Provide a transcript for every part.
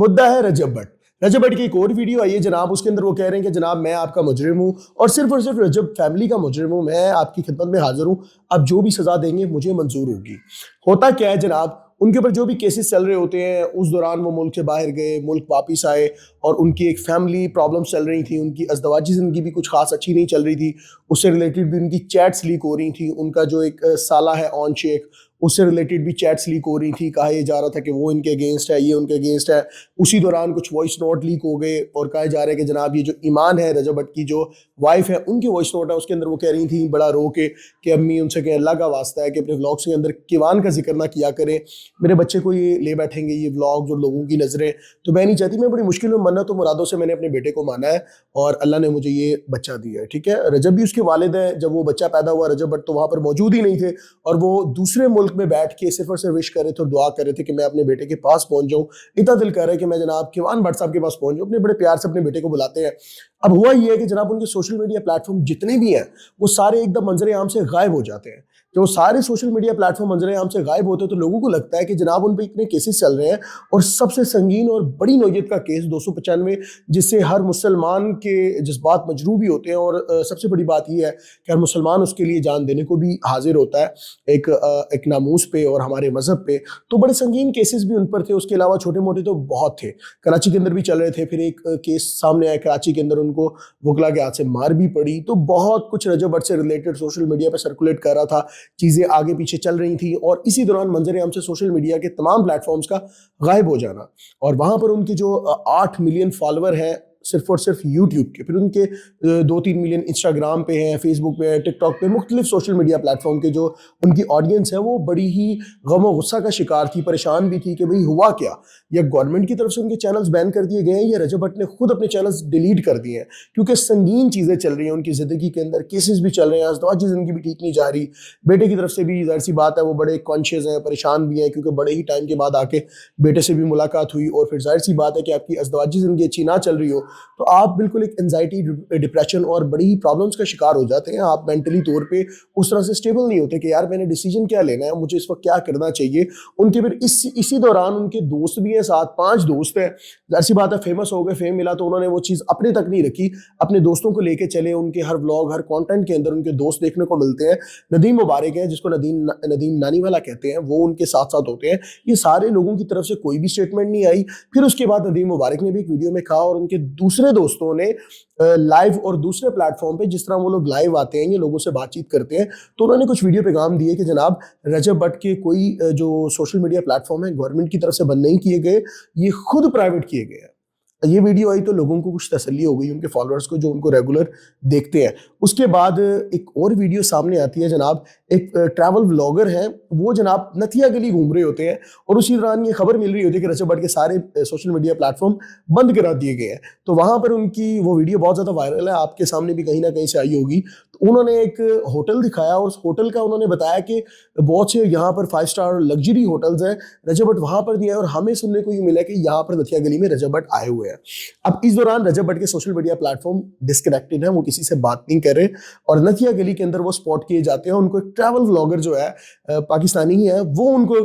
मुद्दा है रजब भट्ट। रजब भट्ट की एक और वीडियो आई है जनाब, उसके अंदर वो कह रहे हैं कि जनाब मैं आपका मुजरिम हूँ और सिर्फ रजब फैमिली का मुजरिम हूँ, मैं आपकी खिदमत में हाजिर हूँ, आप जो भी सजा देंगे मुझे मंजूर होगी। होता क्या है जनाब, उनके ऊपर जो भी केसेस चल रहे होते हैं उस दौरान वो मुल्क से बाहर गए, मुल्क वापिस आए और उनकी एक फैमिली प्रॉब्लम्स चल रही थी, उनकी अज़दवाजी ज़िंदगी भी कुछ खास अच्छी नहीं चल रही थी, उससे रिलेटेड भी उनकी चैट्स लीक हो रही थी, उनका जो एक साला है ऑन शेख उससे रिलेटेड भी चैट्स लीक हो रही थी, कहा यह जा रहा था कि वो इनके अगेंस्ट है, ये उनके अगेंस्ट है। उसी दौरान कुछ वॉइस नोट लीक हो गए और कहा जा रहा है कि जनाब ये जो ईमान है रजब भट्ट की जो वाइफ है उनके वॉइस नोट है, उसके अंदर वो कह रही थी बड़ा रो के कि अम्मी उनसे कहें अल्लाह का वास्ता है कि अपने व्लॉग्स के अंदर किवान का जिक्र ना किया करें, मेरे बच्चे को ये ले बैठेंगे ये व्लॉग्स और लोगों की नज़रें, तो मैं नहीं चाहती। मैं बड़ी मुश्किल में मन्नत तो मुरादों से मैंने अपने बेटे को माना है और अल्लाह ने मुझे ये बच्चा दिया है, ठीक है। रजब भी उसके वालिद हैं, जब वो बच्चा पैदा हुआ रजब भट्ट तो वहाँ पर मौजूद ही नहीं थे और वो दूसरे मुल्क में बैठ के सिर्फ और सिर्फ विश कर रहे थे और दुआ कर रहे थे कि मैं अपने बेटे के पास पहुंच जाऊं। इतना दिल कर रहा है कि मैं जनाब किवान भट्ट साहब के पास पहुंच जाऊं, अपने बड़े प्यार से अपने बेटे को बुलाते हैं। अब हुआ ये है कि जनाब उनके सोशल मीडिया प्लेटफॉर्म जितने भी हैं वो सारे एकदम मंजर आम से गायब हो जाते हैं। जब वो सारे सोशल मीडिया प्लेटफॉर्म मंजर आम से गायब होते हैं तो लोगों को लगता है कि जनाब उन पर इतने केसेस चल रहे हैं और सबसे संगीन और बड़ी नौयत का केस 295 जिससे हर मुसलमान के जज्बात मजरूह भी होते हैं और सबसे बड़ी बात यह है कि हर मुसलमान उसके लिए जान देने को भी हाजिर होता है एक नामूस पे और हमारे मजहब पे। तो बड़े संगीन केसेस भी उन पर थे, उसके अलावा छोटे मोटे तो बहुत थे, कराची के अंदर भी चल रहे थे। फिर एक केस सामने आया कराची के अंदर उनको वकला के हाथ से मार भी पड़ी, तो बहुत कुछ रजब भट्ट से रिलेटेड सोशल मीडिया पर सर्कुलेट कर रहा था, चीज़ें आगे पीछे चल रही थी और इसी दौरान मंजर आम से सोशल मीडिया के तमाम प्लेटफॉर्म्स का गायब हो जाना और वहाँ पर उनके जो 8 मिलियन फॉलोअर हैं सिर्फ और सिर्फ यूट्यूब के, फिर उनके 2-3 मिलियन इंस्टाग्राम पे हैं, फेसबुक पे है, टिकटॉक पे, मुख्तलिफ सोशल मीडिया प्लेटफॉर्म के जो उनकी ऑडियंस है वो बड़ी ही गम और गुस्सा का शिकार थी, परेशान भी थी कि भाई हुआ क्या, या गवर्नमेंट की तरफ से उनके चैनल्स बैन कर दिए गए हैं या रजब भट्ट ने खुद अपने चैनल्स डिलीट कर दिए हैं, क्योंकि संगीन चीज़ें चल रही हैं उनकी ज़िंदगी के अंदर, केसेस भी चल रहे हैं, अज़दवाजी ज़िंदगी भी ठीक नहीं जा रही। बेटे की तरफ से भी जाहिर सी बात है वो बड़े कॉन्शियस हैं, परेशान भी हैं, क्योंकि बड़े ही टाइम के बाद आके बेटे से भी मुलाकात हुई और फिर जाहिर सी बात है कि आपकी अज़दवाजी ज़िंदगी अच्छी ना चल रही हो तो आप बिल्कुल एक एंजाइटी, डिप्रेशन और बड़ी ही प्रॉब्लम्स का शिकार हो जाते हैं। आप मेंटली तौर पे उस तरह से स्टेबल नहीं होते कि यार मैंने डिसीजन क्या लेना है, मुझे इस वक्त क्या करना चाहिए। उनके फिर इसी दौरान उनके दोस्त भी हैं, 7-5 दोस्त हैं, जाहिर सी बात है फेमस हो गए, फेम मिला तो उन्होंने वो चीज़ अपने तक नहीं रखी, अपने दोस्तों को लेके चले। उनके हर व्लॉग हर कंटेंट के अंदर उनके दोस्त देखने को मिलते हैं। नदीम मुबारक हैं जिसको नदीम नानी वाला कहते हैं, वो उनके साथ साथ होते हैं। ये सारे लोगों की तरफ से कोई भी स्टेटमेंट नहीं आई। फिर उसके बाद नदीम मुबारक ने भी एक वीडियो में कहा और उनके दूसरे दोस्तों ने लाइव और दूसरे प्लेटफॉर्म पे जिस तरह वो लोग लाइव आते हैं, ये लोगों से बातचीत करते हैं, तो उन्होंने कुछ वीडियो पैगाम दिए कि जनाब रजब भट्ट के कोई जो सोशल मीडिया प्लेटफॉर्म है गवर्नमेंट की तरफ से बंद नहीं किए गए, ये खुद प्राइवेट किए गए हैं। ये वीडियो आई तो लोगों को कुछ तसल्ली हो गई, उनके फॉलोअर्स को जो उनको रेगुलर देखते हैं। उसके बाद एक और वीडियो सामने आती है जनाब, एक ट्रैवल व्लॉगर हैं, वो जनाब नथिया गली घूम रहे होते हैं और उसी दौरान ये खबर मिल रही होती है कि रजब भट्ट के सारे सोशल मीडिया प्लेटफॉर्म बंद करा दिए गए हैं। तो वहाँ पर उनकी वो वीडियो बहुत ज़्यादा वायरल है, आपके सामने भी कहीं ना कहीं से आई होगी। तो उन्होंने एक होटल दिखाया और उस होटल का उन्होंने बताया कि बहुत से यहाँ पर 5 स्टार लग्जरी होटल्स हैं, रजब भट्ट वहाँ पर नहीं है और हमें सुनने को ये मिला कि यहाँ पर नथिया गली में रजब भट्ट आए हुए हैं। अब इस दौरान रजब भट्ट के सोशल मीडिया प्लेटफॉर्म डिस्कनेक्टेड है, वो किसी से बात नहीं कर रहे और नथिया गली के अंदर वो स्पॉट किए जाते हैं। उनको एक ट्रैवल व्लॉगर जो है पाकिस्तानी ही है, वो उनको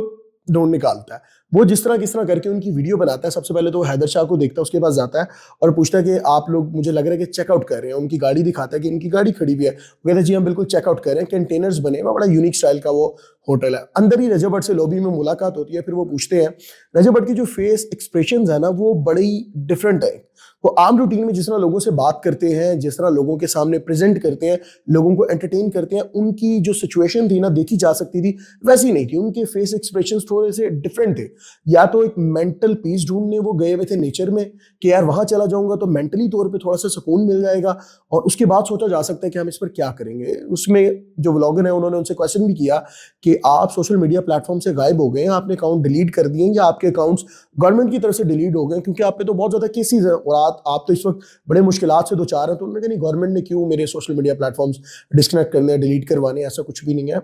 ढूंढ निकालता है। वो जिस तरह किस तरह करके उनकी वीडियो बनाता है, सबसे पहले तो हैदर शाह को देखता है, उसके पास जाता है और पूछता है कि आप लोग, मुझे लग रहा है कि चेकआउट कर रहे हैं। उनकी गाड़ी दिखाता है कि इनकी गाड़ी खड़ी हुई है, वो कहते हैं जी हम बिल्कुल चेकआउट कर रहे हैं, कंटेनर्स बने हुए, बड़ा यूनिक स्टाइल का वो होटल है। अंदर ही रजब भट्ट से लॉबी में मुलाकात होती है। फिर वो पूछते हैं, रजब भट्ट की जो फेस एक्सप्रेशन है ना वो बड़ी डिफरेंट है। वो आम रूटीन में जिस तरह लोगों से बात करते हैं, जिस तरह लोगों के सामने प्रेजेंट करते हैं, लोगों को एंटरटेन करते हैं, उनकी जो सिचुएशन थी ना देखी जा सकती थी वैसी नहीं थी। उनके फेस एक्सप्रेशन थोड़े से डिफरेंट थे। या तो एक मेंटल पीस ढूंढने वो गए हुए थे नेचर में कि यार वहां चला जाऊंगा तो मेंटली तौर पे थोड़ा सा सुकून मिल जाएगा और उसके बाद सोचा जा सकता है कि हम इस पर क्या करेंगे। उसमें जो व्लॉगर है उन्होंने उनसे क्वेश्चन भी किया कि आप सोशल मीडिया प्लेटफॉर्म से गायब हो गए हैं, आपने अकाउंट डिलीट कर दिए या आपके अकाउंट्स गवर्नमेंट की तरफ से डिलीट हो गए, क्योंकि आप पे तो बहुत ज्यादा केसेस हैं और आप तो इस वक्त बड़े मुश्किलात से दो चार हैं। तो उन्होंने कहा नहीं, गवर्नमेंट ने क्यों मेरे सोशल मीडिया प्लेटफॉर्म्स डिस्कनेक्ट करने, डिलीट करवाने, ऐसा कुछ भी नहीं है।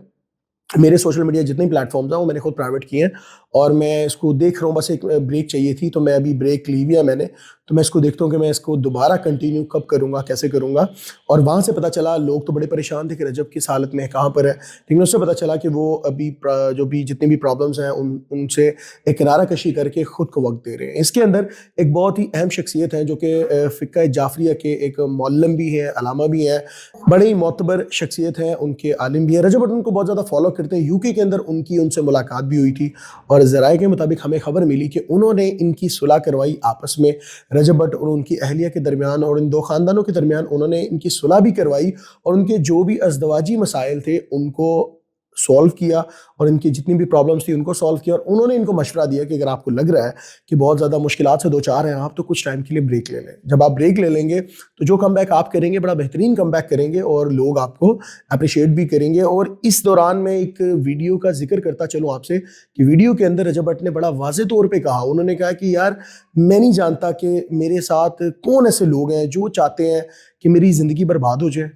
मेरे सोशल मीडिया जितने प्लेटफॉर्म्स हैं वो मैंने खुद प्राइवेट किए हैं और मैं इसको देख रहा हूँ। बस एक ब्रेक चाहिए थी तो मैं अभी ब्रेक ली हुई है मैंने, तो मैं इसको देखता हूँ कि मैं इसको दोबारा कंटिन्यू कब करूँगा, कैसे करूँगा। और वहाँ से पता चला, लोग तो बड़े परेशान थे कि रजब किस हालत में है, कहाँ पर है, लेकिन उससे पता चला कि वो अभी जो भी जितनी भी प्रॉब्लम्स हैं उनसे एक किनारा कशी करके खुद को वक्त दे रहे हैं। इसके अंदर एक बहुत ही अहम शख्सियत है जो कि फ़िक़्ह जाफ़रिया के एक मौल्लम भी हैं, अलामा भी हैं, बड़े ही मोतबर शख्सियत हैं, उनके आलिम भी हैं। रजब भट्ट उनको बहुत ज़्यादा फॉलो करते हैं। यूके के अंदर उनसे मुलाकात भी हुई थी और ज़राए के मुताबिक हमें खबर मिली कि उन्होंने इनकी सुलह करवाई आपस में, रजब भट्ट और उनकी अहलिया के दरमियान, और इन दो ख़ानदानों के दरमियान उन्होंने इनकी सुलह भी करवाई और उनके जो भी अज़दवाजी मसाइल थे उनको सॉल्व किया और इनकी जितनी भी प्रॉब्लम्स थी उनको सॉल्व किया। और उन्होंने इनको मशवरा दिया कि अगर आपको लग रहा है कि बहुत ज़्यादा मुश्किलात से दो चार हैं आप, तो कुछ टाइम के लिए ब्रेक ले लें। जब आप ब्रेक ले लेंगे तो जो कम बैक आप करेंगे बड़ा बेहतरीन कम बैक करेंगे और लोग आपको अप्रिशिएट भी करेंगे। और इस दौरान मैं एक वीडियो का जिक्र करता चलूँ आपसे कि वीडियो के अंदर रजब भट्ट ने बड़ा वाज़ेह तौर पर कहा, उन्होंने कहा कि यार मैं नहीं जानता कि मेरे साथ कौन ऐसे लोग हैं जो चाहते हैं कि मेरी ज़िंदगी बर्बाद हो जाए,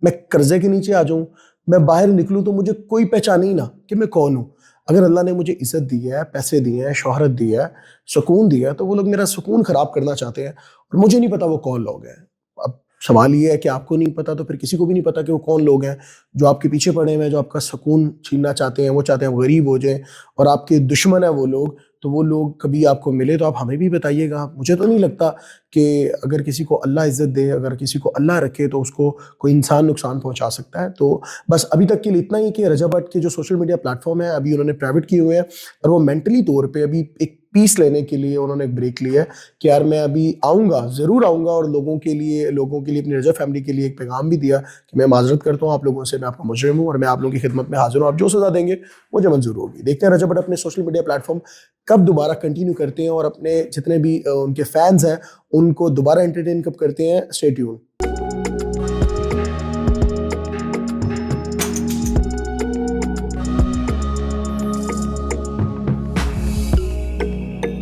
मैं कर्जे के नीचे आ जाऊँ, मैं बाहर निकलूँ तो मुझे कोई पहचाने ही ना कि मैं कौन हूँ। अगर अल्लाह ने मुझे इज़्ज़त दी है, पैसे दिए हैं, शोहरत दी है, सुकून दिया है, तो वो लोग मेरा सुकून ख़राब करना चाहते हैं और मुझे नहीं पता वो कौन लोग हैं। अब सवाल ये है कि आपको नहीं पता तो फिर किसी को भी नहीं पता कि वो कौन लोग हैं जो आपके पीछे पड़े हुए हैं, जो आपका सुकून छीनना चाहते हैं। वो चाहते हैं आप गरीब हो जाएँ और आपके दुश्मन हैं वो लोग, तो वो लोग कभी आपको मिले तो आप हमें भी बताइएगा। मुझे तो नहीं लगता कि अगर किसी को अल्लाह इज़्ज़त दे, अगर किसी को अल्लाह रखे तो उसको कोई इंसान नुकसान पहुँचा सकता है। तो बस अभी तक के लिए इतना ही कि रजब भट्ट के जो सोशल मीडिया प्लेटफ़ॉर्म है अभी उन्होंने प्राइवेट किए हुए हैं और वो मेंटली तौर पे अभी एक पीस लेने के लिए उन्होंने एक ब्रेक लिया है कि यार मैं अभी आऊँगा, ज़रूर आऊँगा। और लोगों के लिए अपनी रजब फैमिली के लिए एक पैगाम भी दिया कि मैं माज़रत करता हूँ आप लोगों से, मैं आपका मुजरिम हूँ और मैं आप लोगों की खिदमत में हाज़िर हूँ। आप जो सज़ा देंगे मुझे मंज़ूर होगी। देखते हैं रजब भट्ट अपने सोशल मीडिया प्लेटफ़ॉर्म कब दोबारा कंटिन्यू करते हैं और अपने जितने भी उनके फैन्स हैं उनको दोबारा एंटरटेन कब करते हैं। Stay tuned.